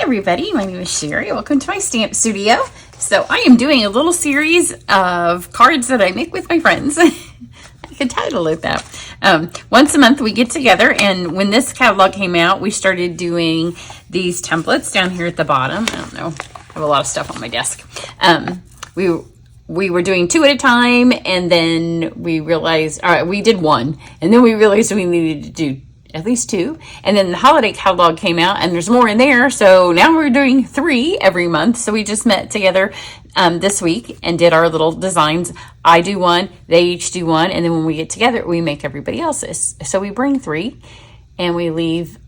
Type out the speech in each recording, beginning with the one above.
everybody, my name is Sherry. Welcome to my stamp studio. So I am doing a little series of cards that I make with my friends. I could title it that. Once a month we get together, and when this catalog came out, we started doing these templates down here at the bottom. I don't know, I have a lot of stuff on my desk. We were doing 2 at a time, and then we realized, all right, we did 1, and then we realized we needed to do at least 2, and then the holiday catalog came out, and there's more in there, so now we're doing 3 every month. So we just met together this week and did our little designs. I do 1, they each do 1, and then when we get together, we make everybody else's. So we bring 3, and we leave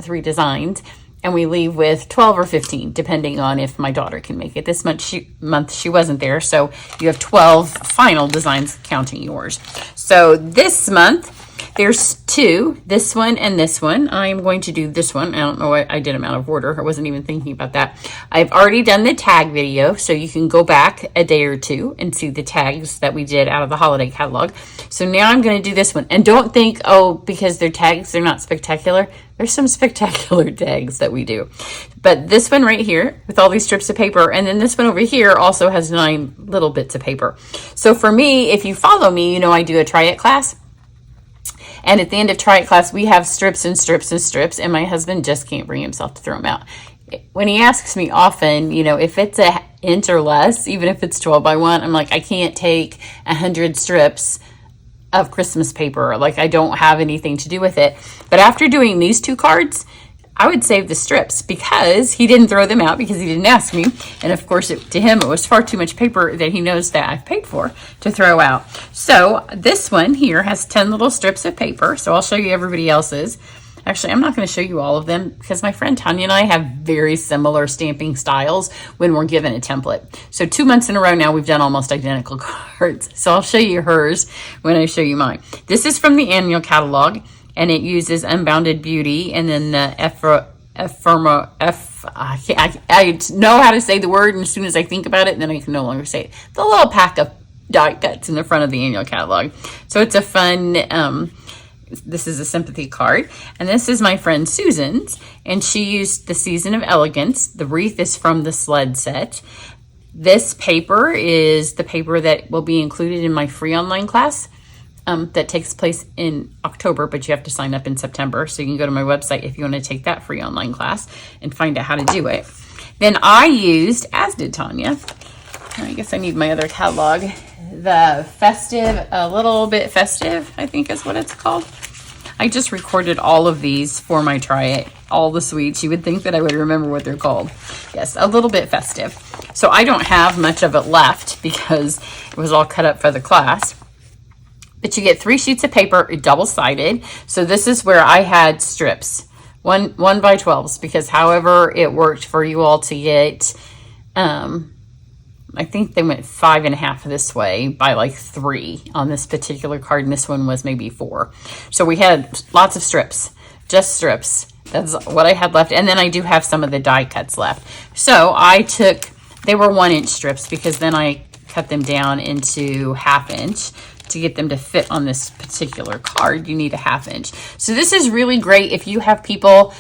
3 designs, and we leave with 12 or 15, depending on if my daughter can make it. This month she wasn't there, so you have 12 final designs counting yours. So this month, there's 2, this one and this one. I'm going to do this one. I don't know why I did them out of order. I wasn't even thinking about that. I've already done the tag video, so you can go back a day or 2 and see the tags that we did out of the holiday catalog. So now I'm going to do this one. And don't think, oh, because they're tags, they're not spectacular. There's some spectacular tags that we do. But this one right here with all these strips of paper, and then this one over here also has 9 little bits of paper. So for me, if you follow me, you know I do a try it class. And at the end of try it class, we have strips and strips and strips, and my husband just can't bring himself to throw them out. When he asks me often, you know, if it's an inch or less, even if it's 12 by 1, I'm like, I can't take 100 strips of Christmas paper. Like, I don't have anything to do with it. But after doing these 2 cards, I would save the strips because he didn't throw them out because he didn't ask me. And of course, to him, it was far too much paper that he knows that I've paid for to throw out. So this one here has 10 little strips of paper. So I'll show you everybody else's. Actually, I'm not going to show you all of them because my friend Tanya and I have very similar stamping styles when we're given a template. So 2 months in a row now, we've done almost identical cards. So I'll show you hers when I show you mine. This is from the annual catalog, and it uses Unbounded Beauty, and then the I know how to say the word, and as soon as I think about it, then I can no longer say it. The little pack of die cuts in the front of the annual catalog. So it's a fun, this is a sympathy card, and this is my friend Susan's, and she used the Season of Elegance. The wreath is from the sled set. This paper is the paper that will be included in my free online class. That takes place in October, but you have to sign up in September. So you can go to my website if you want to take that free online class and find out how to do it. Then I used, as did Tanya, I guess I need my other catalog, the Festive, a little bit festive, I think is what it's called. I just recorded all of these for my try it, all the sweets. You would think that I would remember what they're called. Yes, a little bit festive. So I don't have much of it left because it was all cut up for the class. But you get 3 sheets of paper, double-sided. So this is where I had strips, 1 by 12s, because however it worked for you all to get, I think they went 5.5 this way by like 3 on this particular card, and this one was maybe 4. So we had lots of strips, just strips. That's what I had left. And then I do have some of the die cuts left. So I took, they were 1-inch strips because then I cut them down into 1/2 inch. To get them to fit on this particular card, you need a 1/2 inch. So this is really great if you have people,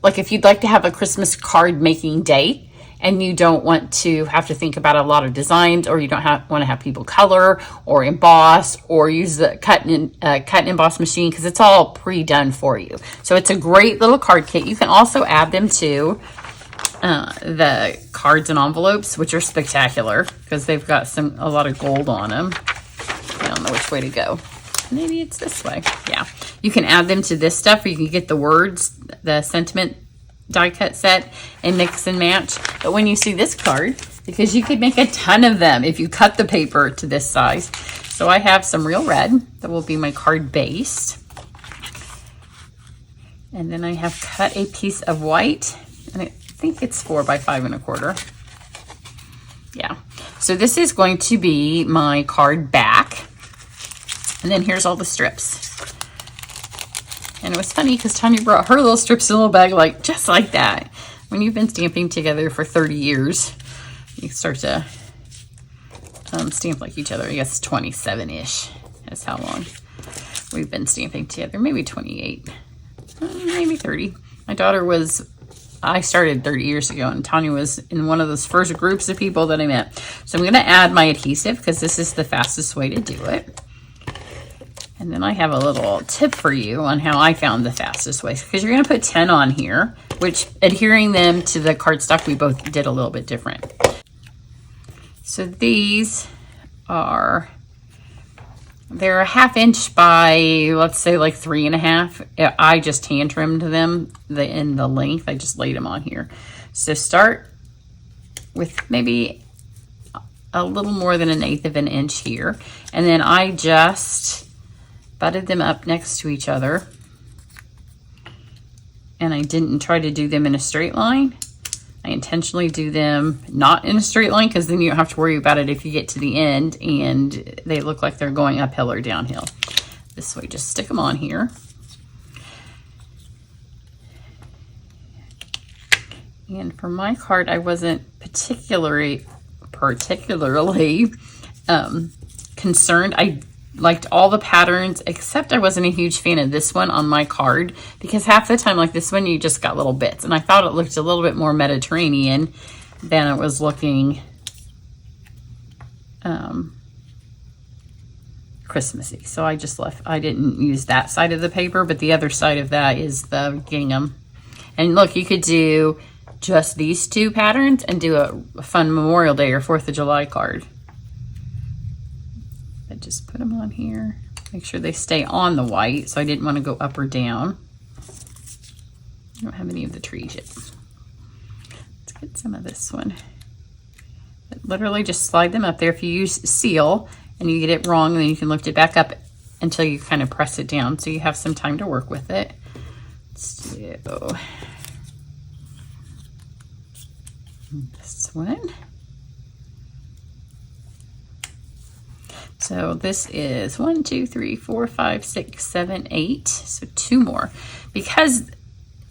like if you'd like to have a Christmas card making day and you don't want to have to think about a lot of designs, or you don't want to have people color or emboss or use the cut and emboss machine, because it's all pre-done for you. So it's a great little card kit. You can also add them to the cards and envelopes, which are spectacular because they've got a lot of gold on them. I don't know which way to go. Maybe it's this way. Yeah. You can add them to this stuff, or you can get the words, the sentiment die cut set, and mix and match. But when you see this card, because you could make a ton of them if you cut the paper to this size. So I have some real red that will be my card base. And then I have cut a piece of white, and I think it's 4 by 5.25. Yeah. So this is going to be my card back. And then here's all the strips. And it was funny because Tanya brought her little strips in a little bag, like just like that. When you've been stamping together for 30 years, you start to stamp like each other. I guess 27-ish. That's how long we've been stamping together. Maybe 28, maybe 30. My daughter was I started 30 years ago, and Tanya was in one of those first groups of people that I met. So I'm going to add my adhesive because this is the fastest way to do it. And then I have a little tip for you on how I found the fastest way, because you're going to put 10 on here, which adhering them to the cardstock, we both did a little bit different. So these are, they're a 1/2 inch by, let's say like 3.5. I just hand trimmed them in the length. I just laid them on here. So start with maybe a little more than 1/8 of an inch here. And then I just butted them up next to each other. And I didn't try to do them in a straight line. I intentionally do them not in a straight line, because then you don't have to worry about it if you get to the end and they look like they're going uphill or downhill. This way, just stick them on here. And for my card, I wasn't particularly concerned. I liked all the patterns, except I wasn't a huge fan of this one on my card, because half the time, like this one, you just got little bits. And I thought it looked a little bit more Mediterranean than it was looking Christmassy. So I just left, I didn't use that side of the paper, but the other side of that is the gingham. And look, you could do just these two patterns and do a fun Memorial Day or 4th of July card. I just put them on here. Make sure they stay on the white, so I didn't want to go up or down. I don't have any of the trees yet. Let's get some of this one. But literally just slide them up there. If you use seal and you get it wrong, then you can lift it back up until you kind of press it down, so you have some time to work with it. Let's do this one. So this is 1, 2, 3, 4, 5, 6, 7, 8. So 2 more, because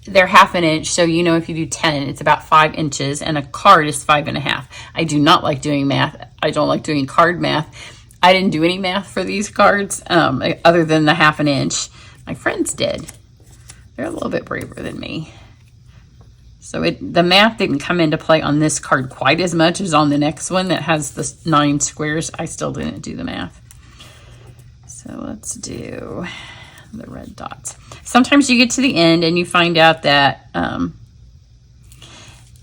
they're 1/2 inch. So, you know, if you do 10, it's about 5 inches, and a card is 5.5. I do not like doing math. I don't like doing card math. I didn't do any math for these cards other than the 1/2 inch. My friends did. They're a little bit braver than me. So the math didn't come into play on this card quite as much as on the next one that has the 9 squares. I still didn't do the math. So let's do the red dots. Sometimes you get to the end and you find out that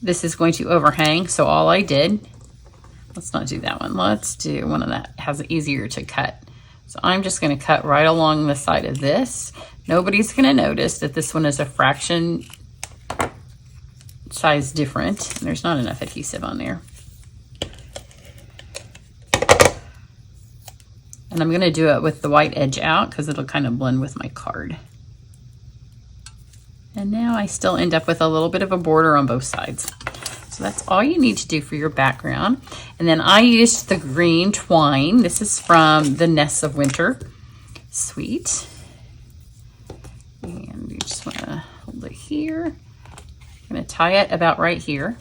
this is going to overhang. So all I did, let's not do that one. Let's do one that has it easier to cut. So I'm just going to cut right along the side of this. Nobody's going to notice that this one is a fraction size different, and there's not enough adhesive on there. And I'm going to do it with the white edge out because it'll kind of blend with my card. And now I still end up with a little bit of a border on both sides. So that's all you need to do for your background. And then I used the green twine. This is from the Nests of Winter Suite. And you just want to hold it here. I'm going to tie it about right here.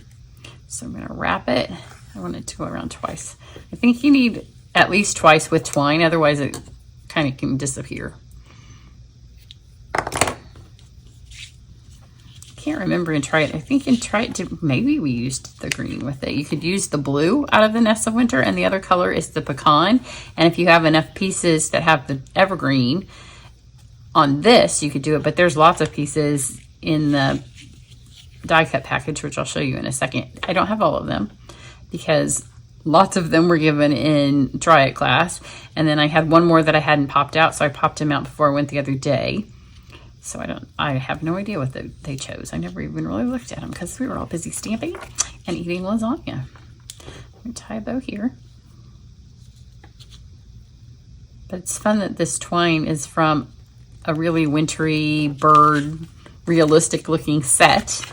So I'm going to wrap it. I want it to go around twice. I think you need at least twice with twine, otherwise it kind of can disappear. Can't remember and try it. I think you can try it to, maybe we used the green with it. You could use the blue out of the Nests of Winter, and the other color is the pecan. And if you have enough pieces that have the evergreen on this, you could do it, but there's lots of pieces in the die cut package, which I'll show you in a second. I don't have all of them because lots of them were given in Try It class, and then I had one more that I hadn't popped out, so I popped him out before I went the other day. So I have no idea what they chose. I never even really looked at them because we were all busy stamping and eating lasagna. I'm gonna tie a bow here. But it's fun that this twine is from a really wintry bird, realistic looking set,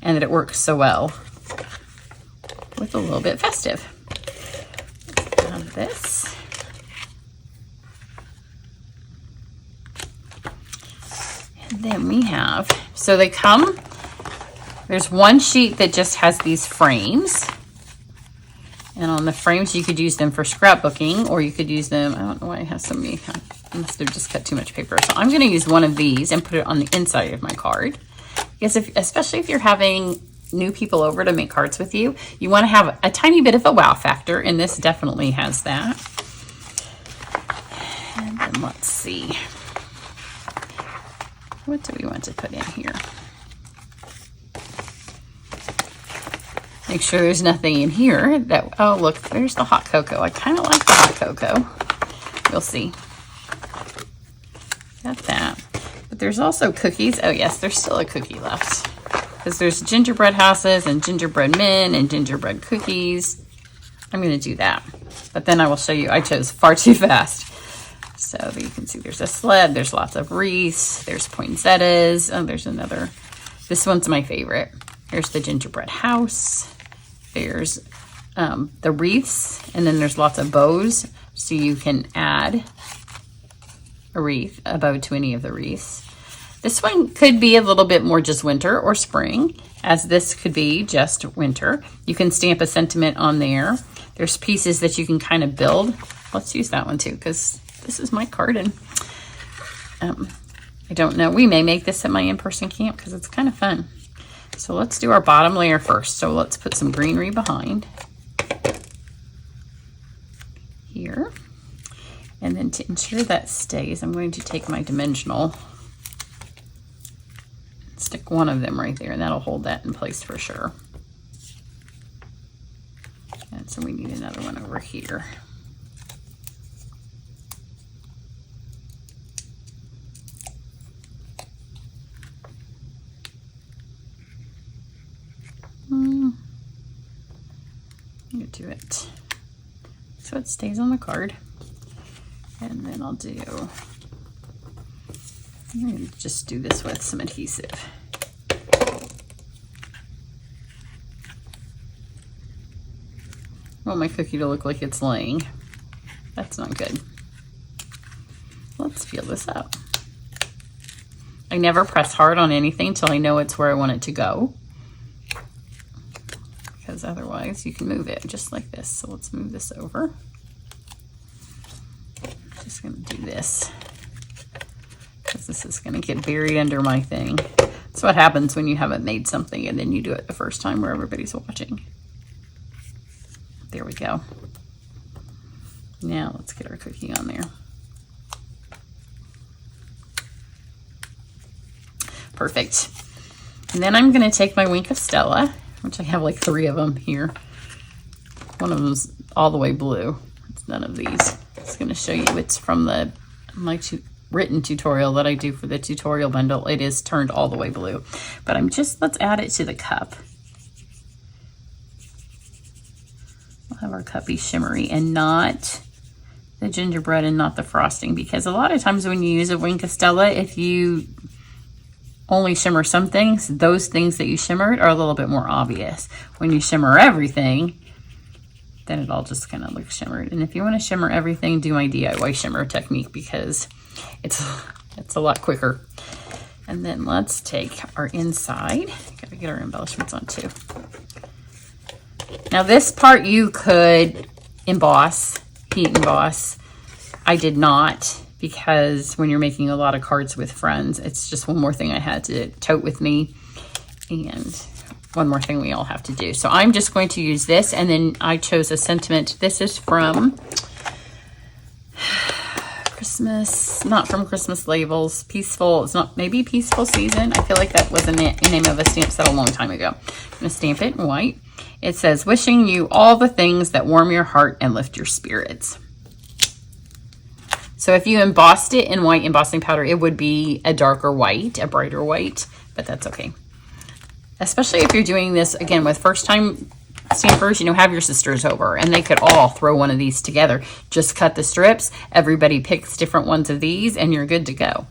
and that it works so well with a little bit festive. Let's have this. And then we have, so they come, there's one sheet that just has these frames. And on the frames, you could use them for scrapbooking, or you could use them, I don't know why I have so many, I must have just cut too much paper. So I'm gonna use one of these and put it on the inside of my card. because especially if you're having new people over to make cards with you, you want to have a tiny bit of a wow factor, and this definitely has that. And then let's see, what do we want to put in here? Make sure there's nothing in here that, oh look, there's the hot cocoa. I kind of like the hot cocoa. We'll see. Got that. But there's also cookies. Oh yes, there's still a cookie left. Because there's gingerbread houses and gingerbread men and gingerbread cookies. I'm going to do that. But then I will show you, I chose far too fast. So you can see there's a sled, there's lots of wreaths, there's poinsettias. Oh, there's another. This one's my favorite. Here's the gingerbread house. There's the wreaths, and then there's lots of bows. So you can add a wreath, a bow to any of the wreaths. This one could be a little bit more just winter or spring, as this could be just winter. You can stamp a sentiment on there. There's pieces that you can kind of build. Let's use that one too, because this is my card, and I don't know. We may make this at my in-person camp because it's kind of fun. So let's do our bottom layer first. So let's put some greenery behind here. And then to ensure that stays, I'm going to take my dimensional, stick one of them right there, and that'll hold that in place for sure. And so we need another one over here. Do it so it stays on the card, and then I'm going to just do this with some adhesive. I want my cookie to look like it's laying. That's not good. Let's feel this up. I never press hard on anything until I know it's where I want it to go, because otherwise you can move it just like this. So let's move this over. Just going to do this because this is going to get buried under my thing. That's what happens when you haven't made something and then you do it the first time where everybody's watching. There we go. Now let's get our cookie on there. Perfect. And then I'm going to take my Wink of Stella, which I have like 3 of them here. One of them's all the way blue. It's none of these. It's going to show you it's from my written tutorial that I do for the tutorial bundle. It is turned all the way blue. But let's add it to the cup. We'll have our cup be shimmery and not the gingerbread and not the frosting, because a lot of times when you use a Wink of Stella, if you only shimmer some things, those things that you shimmered are a little bit more obvious. When you shimmer everything, then it all just kind of looks shimmered. And if you want to shimmer everything, do my DIY shimmer technique, because it's a lot quicker. And then let's take our inside. Gotta get our embellishments on too. Now this part you could emboss, heat emboss. I did not, because when you're making a lot of cards with friends, it's just one more thing I had to tote with me, and one more thing we all have to do. So I'm just going to use this, and then I chose a sentiment. This is from Christmas, not from Christmas Labels, Peaceful, it's not, maybe Peaceful Season. I feel like that was the name of a stamp set a long time ago. I'm gonna stamp it in white. It says, wishing you all the things that warm your heart and lift your spirits. So if you embossed it in white embossing powder, it would be a darker white, a brighter white, but that's okay. Especially if you're doing this, again, with first-time stampers, have your sisters over, and they could all throw one of these together. Just cut the strips. Everybody picks different ones of these, and you're good to go.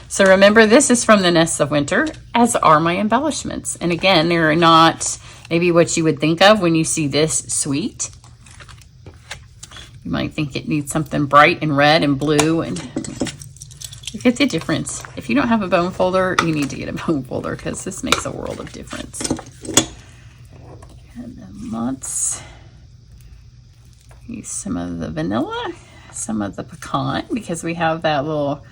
So remember, this is from the Nests of Winter, as are my embellishments. And again, they're not maybe what you would think of when you see this sweet. You might think it needs something bright and red and blue, and look at the difference. If you don't have a bone folder, you need to get a bone folder, because this makes a world of difference. And then let's use some of the vanilla, some of the pecan, because we have that little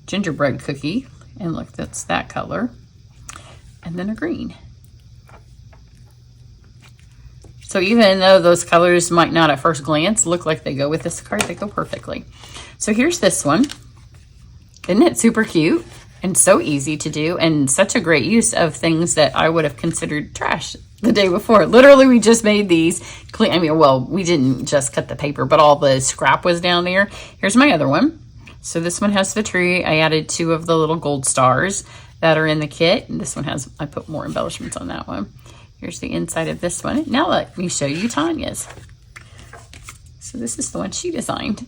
gingerbread cookie, and look, that's that color. and then a green. So even though those colors might not at first glance look like they go with this card, they go perfectly. So here's this one. Isn't it super cute and so easy to do, and such a great use of things that I would have considered trash the day before. Literally, we just made these clean. I mean, well, we didn't just cut the paper, but all the scrap was down there. Here's my other one. So this one has the tree. I added 2 of the little gold stars that are in the kit. And this one has, I put more embellishments on that one. Here's the inside of this one. Now let me show you Tanya's. So this is the one she designed,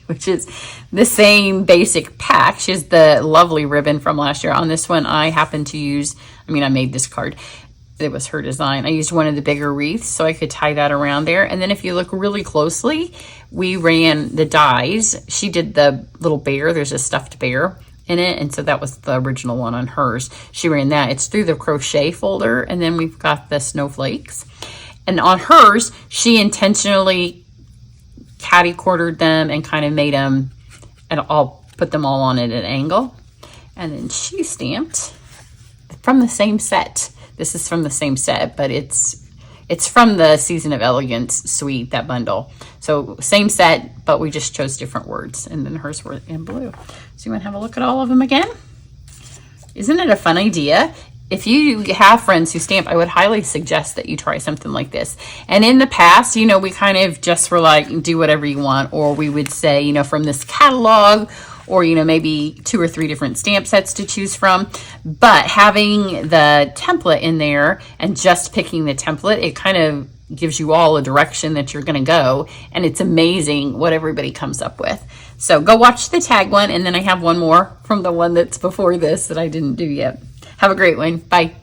which is the same basic pack. She has the lovely ribbon from last year. On this one, I happened to use, I made this card. It was her design. I used one of the bigger wreaths so I could tie that around there. And then if you look really closely, we ran the dies. She did the little bear. There's a stuffed bear in it, and so that was the original one on hers. She ran that. It's through the crochet folder, and then we've got the snowflakes. And on hers, she intentionally catty quartered them and kind of made them, and I'll put them all on at an angle. And then she stamped from the same set. This is from the same set, but it's from the Season of Elegance suite, that bundle. So same set, but we just chose different words, and then hers were in blue. So you want to have a look at all of them again? Isn't it a fun idea? If you have friends who stamp, I would highly suggest that you try something like this. And in the past, we kind of just were like, do whatever you want, or we would say, from this catalog, or, maybe 2 or 3 different stamp sets to choose from. But having the template in there and just picking the template, it kind of gives you all a direction that you're going to go. And it's amazing what everybody comes up with. So go watch the tag one. And then I have one more from the one that's before this that I didn't do yet. Have a great one. Bye.